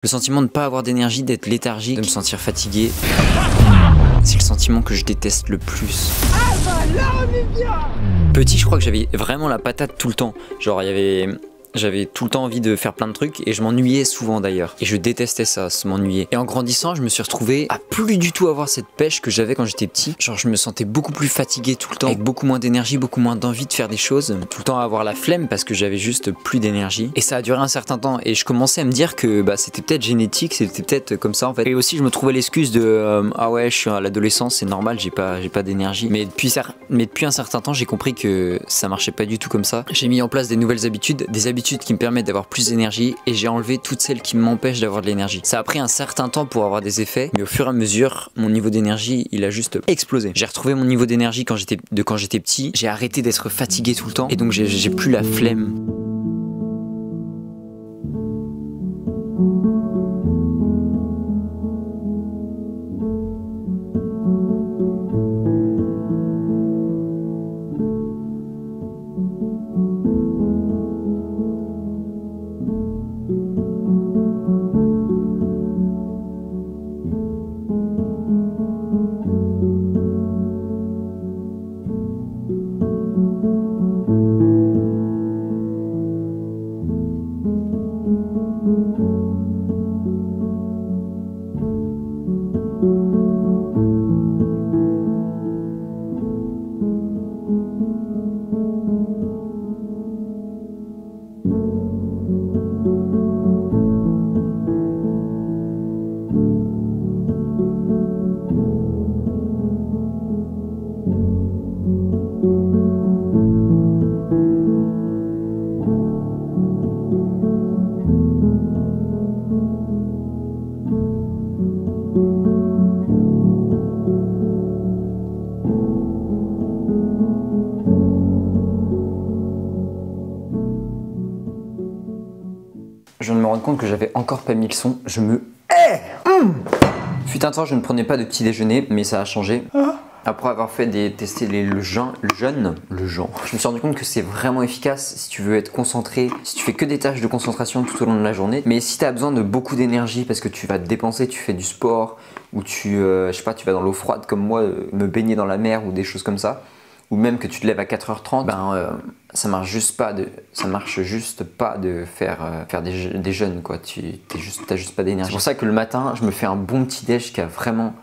Le sentiment de ne pas avoir d'énergie, d'être léthargique, de me sentir fatigué, c'est le sentiment que je déteste le plus. Ah bah là on est bien. Petit, je crois que j'avais vraiment la patate tout le temps. Genre, j'avais tout le temps envie de faire plein de trucs et je m'ennuyais souvent d'ailleurs. Et je détestais ça, m'ennuyer. Et en grandissant, je me suis retrouvé à plus du tout avoir cette pêche que j'avais quand j'étais petit. Genre, je me sentais beaucoup plus fatigué tout le temps, avec beaucoup moins d'énergie, beaucoup moins d'envie de faire des choses. Tout le temps à avoir la flemme parce que j'avais juste plus d'énergie. Et ça a duré un certain temps et je commençais à me dire que bah, c'était peut-être génétique, c'était peut-être comme ça en fait. Et aussi, je me trouvais l'excuse de ah ouais, je suis à l'adolescence, c'est normal, j'ai pas d'énergie. Mais depuis un certain temps, j'ai compris que ça marchait pas du tout comme ça. J'ai mis en place des nouvelles habitudes, des habitudes qui me permettent d'avoir plus d'énergie et j'ai enlevé toutes celles qui m'empêchent d'avoir de l'énergie. Ça a pris un certain temps pour avoir des effets, mais au fur et à mesure, mon niveau d'énergie, il a juste explosé. J'ai retrouvé mon niveau d'énergie quand j'étais petit, j'ai arrêté d'être fatigué tout le temps et donc j'ai plus la flemme. Je viens de me rendre compte que j'avais encore pas mis le son. Je me hais. Fut un temps, je ne prenais pas de petit déjeuner, mais ça a changé. Après avoir testé le jeûne, je me suis rendu compte que c'est vraiment efficace si tu veux être concentré, si tu fais que des tâches de concentration tout au long de la journée. Mais si tu as besoin de beaucoup d'énergie parce que tu vas te dépenser, tu fais du sport ou je sais pas, tu vas dans l'eau froide comme moi, me baigner dans la mer ou des choses comme ça, ou même que tu te lèves à 4h30, ça marche juste pas de faire des jeûnes quoi. T'as juste pas d'énergie. C'est pour ça que le matin, je me fais un bon petit déj qui a vraiment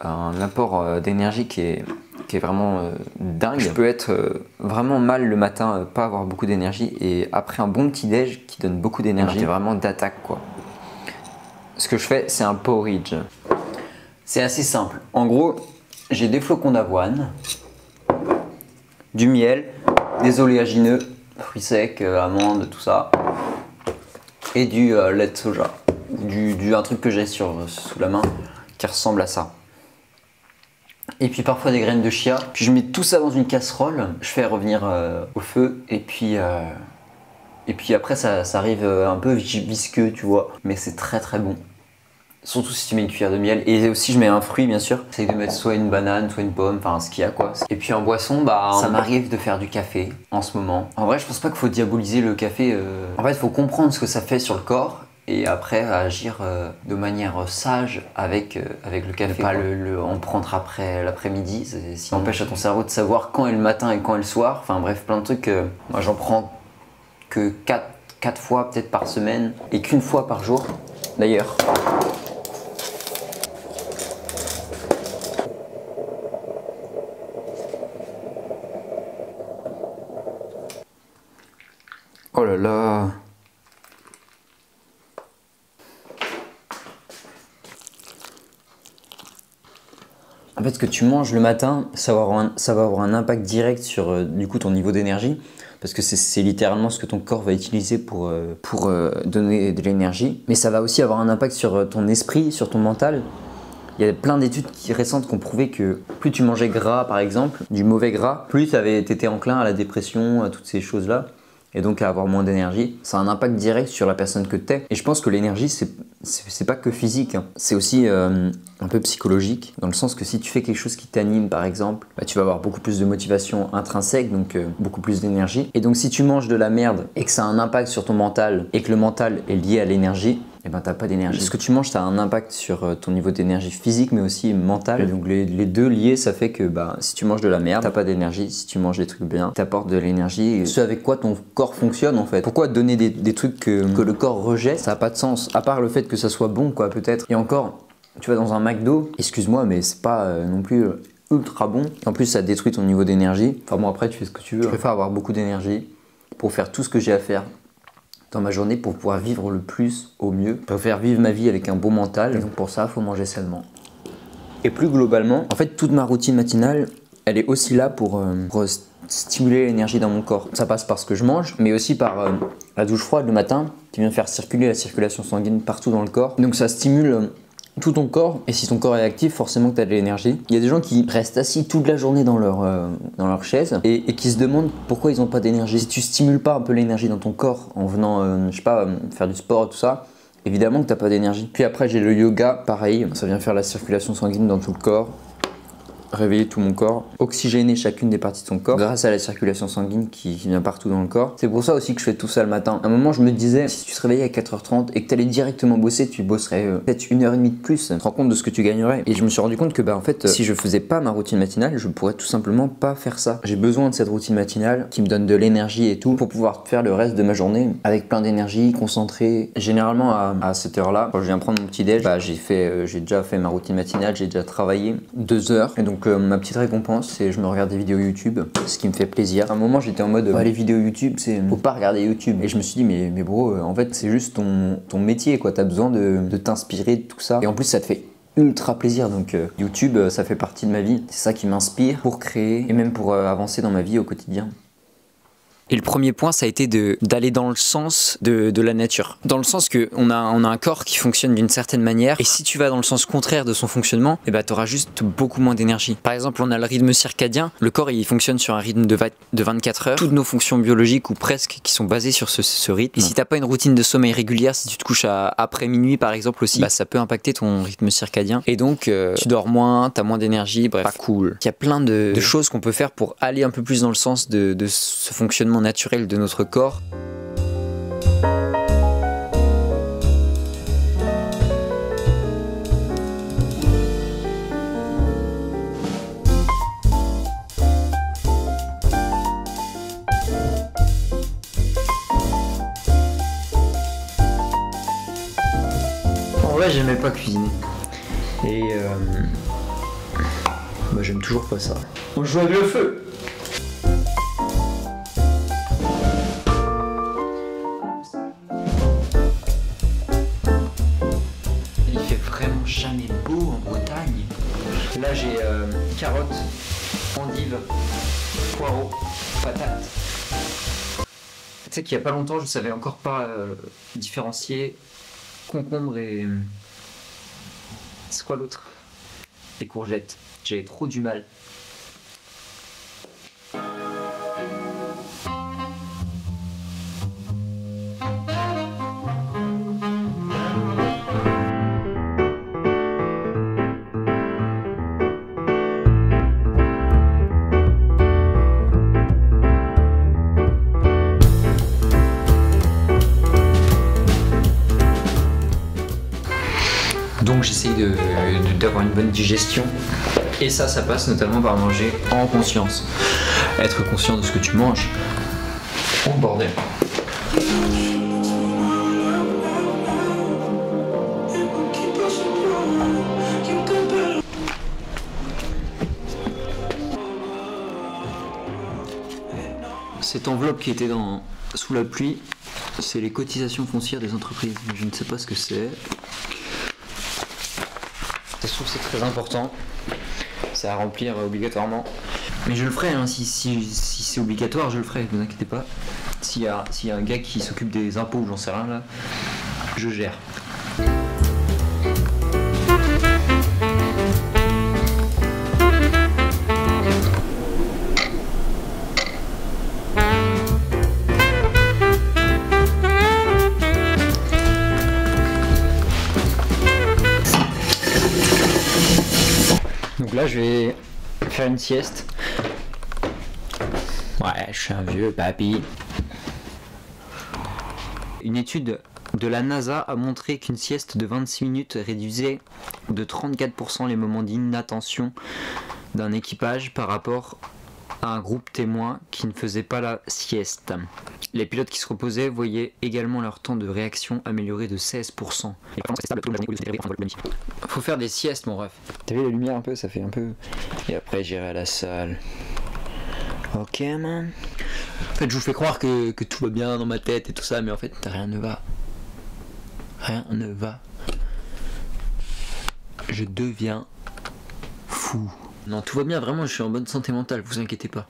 un apport d'énergie qui est vraiment dingue. Je peux être vraiment mal le matin, pas avoir beaucoup d'énergie, et après un bon petit déj qui donne beaucoup d'énergie, c'est vraiment d'attaque quoi. Ce que je fais, c'est un porridge. C'est assez simple. En gros, j'ai des flocons d'avoine, du miel, des oléagineux, fruits secs, amandes, tout ça, et du lait de soja, un truc que j'ai sous la main qui ressemble à ça. Et puis parfois des graines de chia. Puis je mets tout ça dans une casserole, je fais revenir au feu, et puis après ça arrive un peu visqueux, tu vois, mais c'est très très bon. Surtout si tu mets une cuillère de miel. Et aussi je mets un fruit bien sûr. J'essaie de mettre soit une banane, soit une pomme, enfin ce qu'il y a quoi. Et puis en boisson, ça m'arrive de faire du café en ce moment. En vrai je pense pas qu'il faut diaboliser le café. En fait il faut comprendre ce que ça fait sur le corps et après agir de manière sage avec le café. Pas en prendre après l'après-midi. Ça empêche à ton cerveau de savoir quand est le matin et quand est le soir. Enfin bref, plein de trucs. Moi j'en prends que 4 fois peut-être par semaine et qu'une fois par jour d'ailleurs. Oh là là. En fait, ce que tu manges le matin, ça va avoir un impact direct sur du coup ton niveau d'énergie, parce que c'est littéralement ce que ton corps va utiliser pour donner de l'énergie. Mais ça va aussi avoir un impact sur ton esprit, sur ton mental. Il y a plein d'études récentes qui ont prouvé que plus tu mangeais gras par exemple, du mauvais gras, plus tu étais enclin à la dépression, à toutes ces choses-là. Et donc à avoir moins d'énergie. Ça a un impact direct sur la personne que t'es. Et je pense que l'énergie, c'est pas que physique, hein. C'est aussi un peu psychologique, dans le sens que si tu fais quelque chose qui t'anime par exemple, tu vas avoir beaucoup plus de motivation intrinsèque, donc beaucoup plus d'énergie. Et donc si tu manges de la merde et que ça a un impact sur ton mental, et que le mental est lié à l'énergie, et ben t'as pas d'énergie. Ce que tu manges, ça a un impact sur ton niveau d'énergie physique, mais aussi mental. Et donc les deux liés, ça fait que bah, si tu manges de la merde, t'as pas d'énergie. Si tu manges des trucs bien, t'apportes de l'énergie. Ce avec quoi ton corps fonctionne en fait. Pourquoi donner des trucs que le corps rejette? Ça a pas de sens. À part le fait que ça soit bon, quoi, peut-être. Et encore, tu vas dans un McDo, excuse-moi, mais c'est pas non plus ultra bon. En plus, ça détruit ton niveau d'énergie. Enfin bon, après, tu fais ce que tu veux. Je préfère avoir beaucoup d'énergie pour faire tout ce que j'ai à faire dans ma journée pour pouvoir vivre le plus au mieux. Je préfère vivre ma vie avec un bon mental. Et donc pour ça, il faut manger sainement. Et plus globalement, en fait, toute ma routine matinale, elle est aussi là pour stimuler l'énergie dans mon corps. Ça passe par ce que je mange, mais aussi par la douche froide le matin qui vient faire circuler la circulation sanguine partout dans le corps. Donc ça stimule tout ton corps, et si ton corps est actif, forcément que tu as de l'énergie. Il y a des gens qui restent assis toute la journée dans leur chaise et qui se demandent pourquoi ils n'ont pas d'énergie. Si tu stimules pas un peu l'énergie dans ton corps en venant, je sais pas, faire du sport et tout ça, évidemment que tu n'as pas d'énergie. Puis après, j'ai le yoga, pareil, ça vient faire la circulation sanguine dans tout le corps, réveiller tout mon corps, oxygéner chacune des parties de ton corps grâce à la circulation sanguine qui vient partout dans le corps. C'est pour ça aussi que je fais tout ça le matin. À un moment, je me disais, si tu te réveillais à 4h30 et que tu allais directement bosser, tu bosserais peut-être 1h30 de plus. Tu te rends compte de ce que tu gagnerais. Et je me suis rendu compte que bah, en fait, si je faisais pas ma routine matinale, je pourrais tout simplement pas faire ça. J'ai besoin de cette routine matinale qui me donne de l'énergie et tout pour pouvoir faire le reste de ma journée avec plein d'énergie, concentré. Généralement à cette heure-là, quand je viens prendre mon petit déj, bah, j'ai déjà fait ma routine matinale, j'ai déjà travaillé 2 heures. Et donc ma petite récompense, c'est je me regarde des vidéos YouTube, ce qui me fait plaisir. À un moment, j'étais en mode les vidéos YouTube, faut pas regarder YouTube. Et je me suis dit mais bro, en fait, c'est juste ton métier, quoi. T'as besoin de t'inspirer de tout ça. Et en plus, ça te fait ultra plaisir. Donc YouTube, ça fait partie de ma vie. C'est ça qui m'inspire pour créer et même pour avancer dans ma vie au quotidien. Et le premier point, ça a été d'aller dans le sens de la nature. Dans le sens qu'on a un corps qui fonctionne d'une certaine manière, et si tu vas dans le sens contraire de son fonctionnement, eh ben, tu auras juste beaucoup moins d'énergie. Par exemple, on a le rythme circadien. Le corps, il fonctionne sur un rythme de 24 heures. Toutes nos fonctions biologiques, ou presque, qui sont basées sur ce rythme. Et si t'as pas une routine de sommeil régulière, si tu te couches après minuit, par exemple, aussi, bah, ça peut impacter ton rythme circadien. Et donc, tu dors moins, t'as moins d'énergie, bref, pas cool. Il y a plein de choses qu'on peut faire pour aller un peu plus dans le sens de ce fonctionnement naturel de notre corps. En vrai, j'aimais pas cuisiner. Et bah, j'aime toujours pas ça. On joue avec le feu. Jamais beau en Bretagne. Là j'ai carottes, endives, poireaux, patates. Tu sais qu'il y a pas longtemps je savais encore pas différencier concombre et... c'est quoi l'autre? Les courgettes. J'avais trop du mal. Donc j'essaye d'avoir une bonne digestion et ça passe notamment par manger en conscience. Être conscient de ce que tu manges. Oh bordel. Cette enveloppe qui était sous la pluie, c'est les cotisations foncières des entreprises. Je ne sais pas ce que c'est. Je trouve que c'est très important, c'est à remplir obligatoirement. Mais je le ferai, hein, si c'est obligatoire, je le ferai, ne vous inquiétez pas. S'il y a un gars qui s'occupe des impôts ou j'en sais rien là, je gère. Donc là je vais faire une sieste. Ouais, je suis un vieux papy. Une étude de la NASA a montré qu'une sieste de 26 minutes réduisait de 34% les moments d'inattention d'un équipage par rapport à un groupe témoin qui ne faisait pas la sieste. Les pilotes qui se reposaient voyaient également leur temps de réaction amélioré de 16%. Faut faire des siestes, mon ref. T'as vu la lumière un peu, ça fait un peu... Et après j'irai à la salle. Ok, man. En fait, je vous fais croire que tout va bien dans ma tête et tout ça, mais en fait, rien ne va. Rien ne va. Je deviens fou. Non, tout va bien, vraiment, je suis en bonne santé mentale, vous inquiétez pas.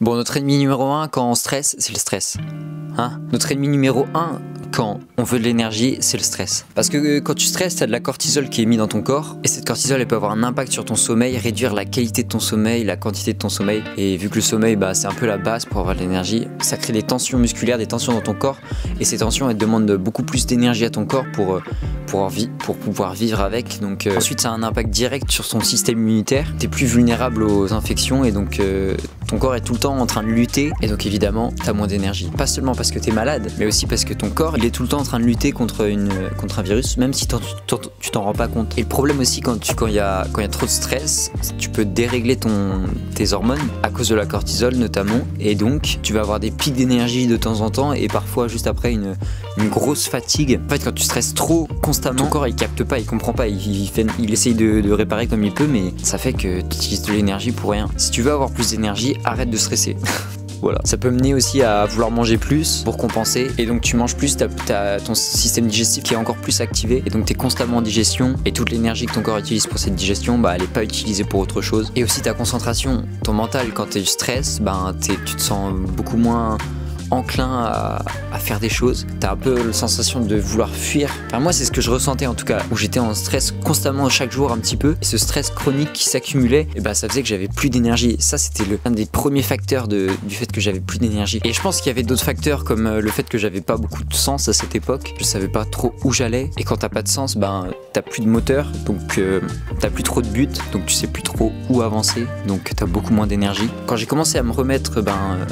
Bon, notre ennemi numéro 1 quand on stresse, c'est le stress. Hein? Notre ennemi numéro 1 quand on veut de l'énergie, c'est le stress. Parce que quand tu stresses, t'as de la cortisol qui est mise dans ton corps. Et cette cortisol, elle peut avoir un impact sur ton sommeil, réduire la qualité de ton sommeil, la quantité de ton sommeil. Et vu que le sommeil, bah, c'est un peu la base pour avoir de l'énergie, ça crée des tensions musculaires, des tensions dans ton corps. Et ces tensions, elles demandent beaucoup plus d'énergie à ton corps pour pouvoir vivre avec. Donc ensuite, ça a un impact direct sur ton système immunitaire. T'es plus vulnérable aux infections et donc ton corps est tout le temps en train de lutter. Et donc évidemment, t'as moins d'énergie. Pas seulement parce que t'es malade, mais aussi parce que ton corps, il est tout le temps en train de lutter contre un virus, même si tu t'en rends pas compte. Et le problème aussi, quand il y a trop de stress, tu peux dérégler tes hormones à cause de la cortisol notamment. Et donc, tu vas avoir des pics d'énergie de temps en temps et parfois juste après une grosse fatigue. En fait, quand tu stresses trop constamment, ton corps il capte pas, il comprend pas, il essaye de réparer comme il peut, mais ça fait que tu utilises de l'énergie pour rien. Si tu veux avoir plus d'énergie, arrête de stresser. Voilà. Ça peut mener aussi à vouloir manger plus pour compenser et donc tu manges plus, t'as ton système digestif qui est encore plus activé et donc t'es constamment en digestion et toute l'énergie que ton corps utilise pour cette digestion, bah, elle est pas utilisée pour autre chose. Et aussi ta concentration, ton mental, quand t'es stress, bah, tu te sens beaucoup moins enclin à faire des choses. T'as un peu la sensation de vouloir fuir. Enfin, moi, c'est ce que je ressentais en tout cas, où j'étais en stress constamment chaque jour un petit peu. Et ce stress chronique qui s'accumulait, et bah, ça faisait que j'avais plus d'énergie. Ça, c'était un des premiers facteurs du fait que j'avais plus d'énergie. Et je pense qu'il y avait d'autres facteurs comme le fait que j'avais pas beaucoup de sens à cette époque. Je savais pas trop où j'allais. Et quand t'as pas de sens, ben, t'as plus de moteur, donc t'as plus trop de but, donc tu sais plus trop où avancer, donc t'as beaucoup moins d'énergie. Quand j'ai commencé à me remettre,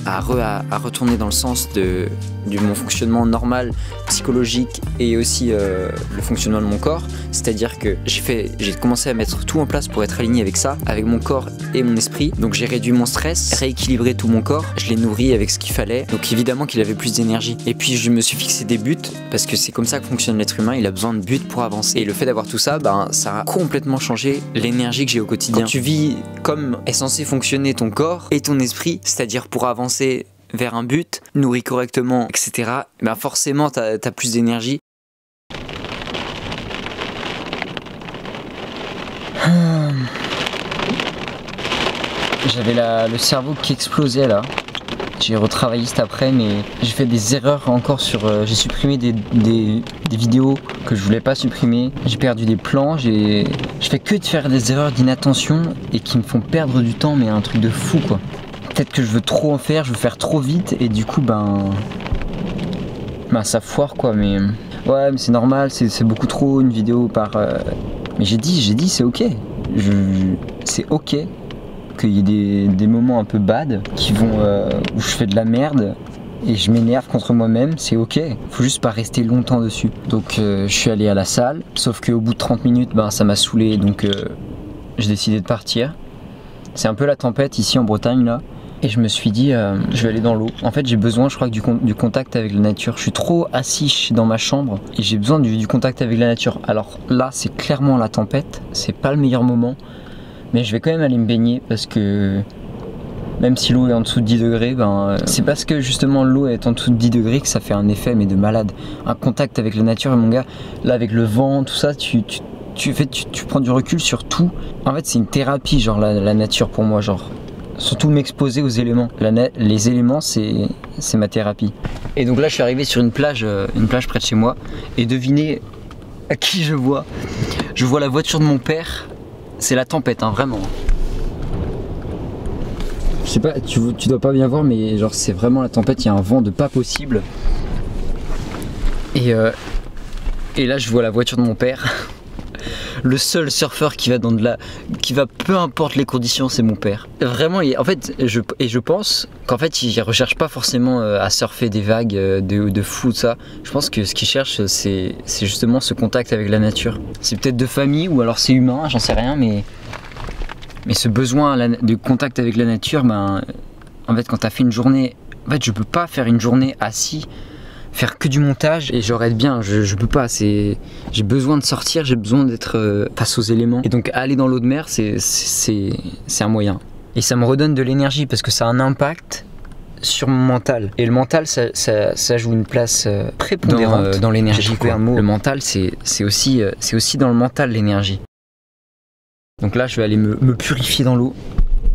à retourner dans le sens de mon fonctionnement normal, psychologique et aussi le fonctionnement de mon corps, c'est-à-dire que j'ai commencé à mettre tout en place pour être aligné avec ça, avec mon corps et mon esprit. Donc j'ai réduit mon stress, rééquilibré tout mon corps, je l'ai nourri avec ce qu'il fallait, donc évidemment qu'il avait plus d'énergie. Et puis je me suis fixé des buts, parce que c'est comme ça que fonctionne l'être humain, il a besoin de buts pour avancer. Et le fait d'avoir tout ça, ça a complètement changé l'énergie que j'ai au quotidien. Quand tu vis comme est censé fonctionner ton corps et ton esprit, c'est-à-dire pour avancer vers un but, nourri correctement, etc., ben forcément t'as plus d'énergie. J'avais le cerveau qui explosait là. J'ai retravaillé cet après, mais j'ai fait des erreurs encore j'ai supprimé des vidéos que je voulais pas supprimer. J'ai perdu des plans, je fais que de faire des erreurs d'inattention et qui me font perdre du temps, mais un truc de fou quoi. Peut-être que je veux trop en faire, je veux faire trop vite et du coup ça foire quoi, mais ouais, mais c'est normal, c'est beaucoup trop une vidéo par mais j'ai dit c'est ok, c'est ok qu'il y ait des moments un peu bad qui vont où je fais de la merde et je m'énerve contre moi-même, c'est ok, faut juste pas rester longtemps dessus. Donc je suis allé à la salle, sauf qu'au bout de 30 minutes ça m'a saoulé, donc j'ai décidé de partir. C'est un peu la tempête ici en Bretagne là. Et je me suis dit, je vais aller dans l'eau. En fait, j'ai besoin, je crois, du contact avec la nature. Je suis trop assis dans ma chambre et j'ai besoin du contact avec la nature. Alors là, c'est clairement la tempête. C'est pas le meilleur moment. Mais je vais quand même aller me baigner parce que même si l'eau est en dessous de 10 degrés, c'est parce que justement l'eau est en dessous de 10 degrés que ça fait un effet mais de malade. Un contact avec la nature, mon gars, là avec le vent, tout ça, tu prends du recul sur tout. En fait, c'est une thérapie, genre la nature pour moi, genre. Surtout m'exposer aux éléments. Les éléments, c'est ma thérapie. Et donc là, je suis arrivé sur une plage près de chez moi. Et devinez à qui je vois. Je vois la voiture de mon père. C'est la tempête, hein, vraiment. Je sais pas, tu dois pas bien voir, mais genre c'est vraiment la tempête. Il y a un vent de pas possible. Et là, je vois la voiture de mon père. le seul surfeur qui va peu importe les conditions, c'est mon père. Vraiment, en fait, je pense qu'en fait, il recherche pas forcément à surfer des vagues de fou, ça. Je pense que ce qu'il cherche, c'est justement ce contact avec la nature. C'est peut-être de famille ou alors c'est humain, j'en sais rien, mais ce besoin de contact avec la nature, ben, en fait, quand t'as fait une journée, en fait, je peux pas faire une journée assis, faire que du montage et j'aurais bien, je peux pas, j'ai besoin de sortir, j'ai besoin d'être face aux éléments. Et donc aller dans l'eau de mer, c'est un moyen. Et ça me redonne de l'énergie parce que ça a un impact sur mon mental. Et le mental, ça joue une place prépondérante dans l'énergie. Le mental, c'est aussi dans le mental l'énergie. Donc là, je vais aller me purifier dans l'eau.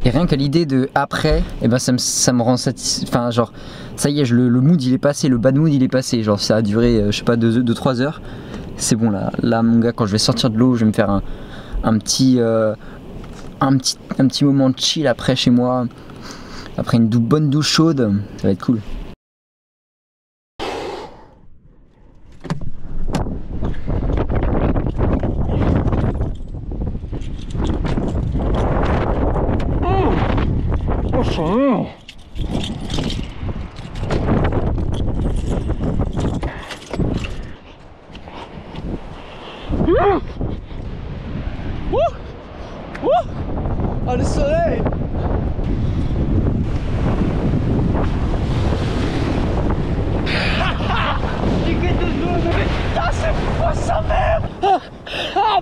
Et rien qu'à l'idée de après, eh ben ça me rend satisfait. Enfin, genre, ça y est, le mood il est passé, le bad mood il est passé. Genre, ça a duré, je sais pas, 2-3 heures. C'est bon là, mon gars, quand je vais sortir de l'eau, je vais me faire un petit moment de chill après chez moi. Après une bonne douche chaude, ça va être cool. Oh, le soleil. Putain, c'est quoi sa mère? Ah,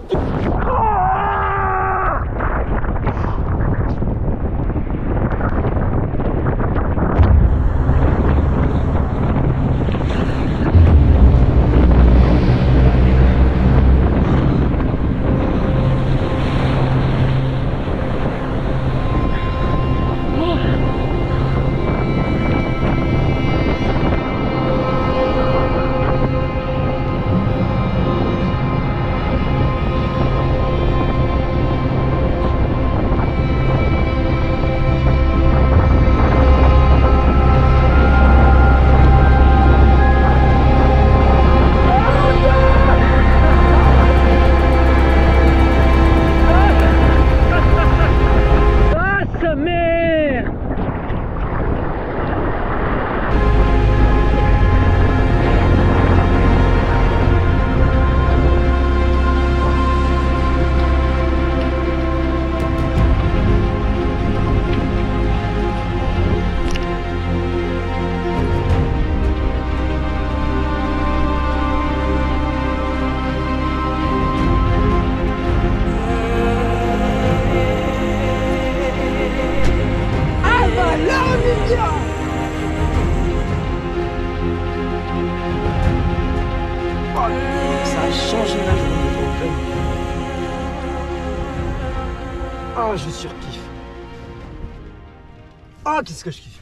Ah, je surkiffe. Ah, qu'est-ce que je kiffe.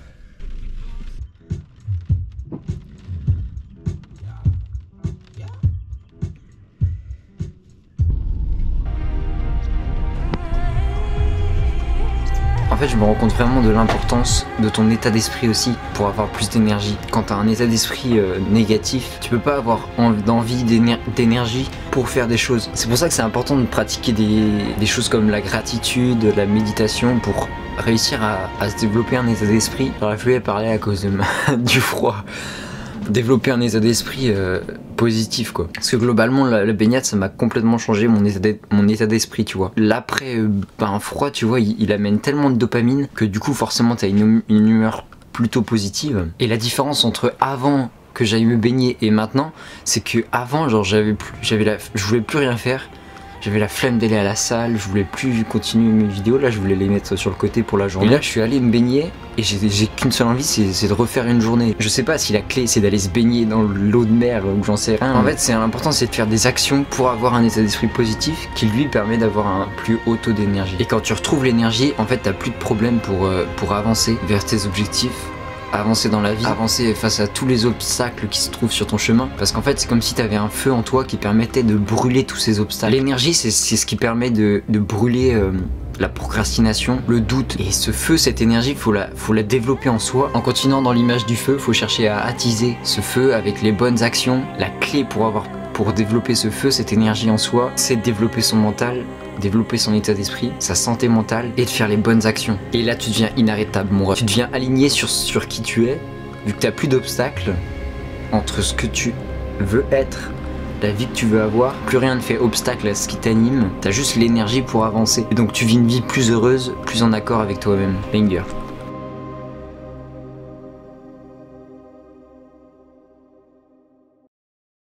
En fait, je me rends compte vraiment de l'importance de ton état d'esprit aussi pour avoir plus d'énergie. Quand tu as un état d'esprit négatif, tu peux pas avoir d'envie d'énergie pour faire des choses. C'est pour ça que c'est important de pratiquer des choses comme la gratitude, la méditation pour réussir à se développer un état d'esprit. J'aurais pu parler à cause de du froid. Développer un état d'esprit positif quoi. Parce que globalement la baignade ça m'a complètement changé mon état d'esprit tu vois. L'après un froid tu vois il amène tellement de dopamine que du coup forcément t'as une humeur plutôt positive. Et la différence entre avant que j'aille me baigner et maintenant c'est que avant genre je voulais plus rien faire. J'avais la flemme d'aller à la salle, je voulais plus continuer mes vidéos, là je voulais les mettre sur le côté pour la journée. Et là je suis allé me baigner et j'ai qu'une seule envie, c'est de refaire une journée. Je sais pas si la clé c'est d'aller se baigner dans l'eau de mer ou j'en sais rien. En fait l'important c'est de faire des actions pour avoir un état d'esprit positif qui lui permet d'avoir un plus haut taux d'énergie. Et quand tu retrouves l'énergie, en fait t'as plus de problème pour avancer vers tes objectifs. Avancer dans la vie, avancer face à tous les obstacles qui se trouvent sur ton chemin. Parce qu'en fait c'est comme si tu avais un feu en toi qui permettait de brûler tous ces obstacles. L'énergie c'est ce qui permet de brûler la procrastination, le doute. Et ce feu, cette énergie, faut la développer en soi. En continuant dans l'image du feu, faut chercher à attiser ce feu avec les bonnes actions. La clé pour avoir pour développer ce feu, cette énergie en soi, c'est de développer son mental, développer son état d'esprit, sa santé mentale et de faire les bonnes actions. Et là, tu deviens inarrêtable, mon ref. Tu deviens aligné sur qui tu es, vu que tu n'as plus d'obstacles entre ce que tu veux être, la vie que tu veux avoir. Plus rien ne fait obstacle à ce qui t'anime. Tu as juste l'énergie pour avancer. Et donc, tu vis une vie plus heureuse, plus en accord avec toi-même. Banger.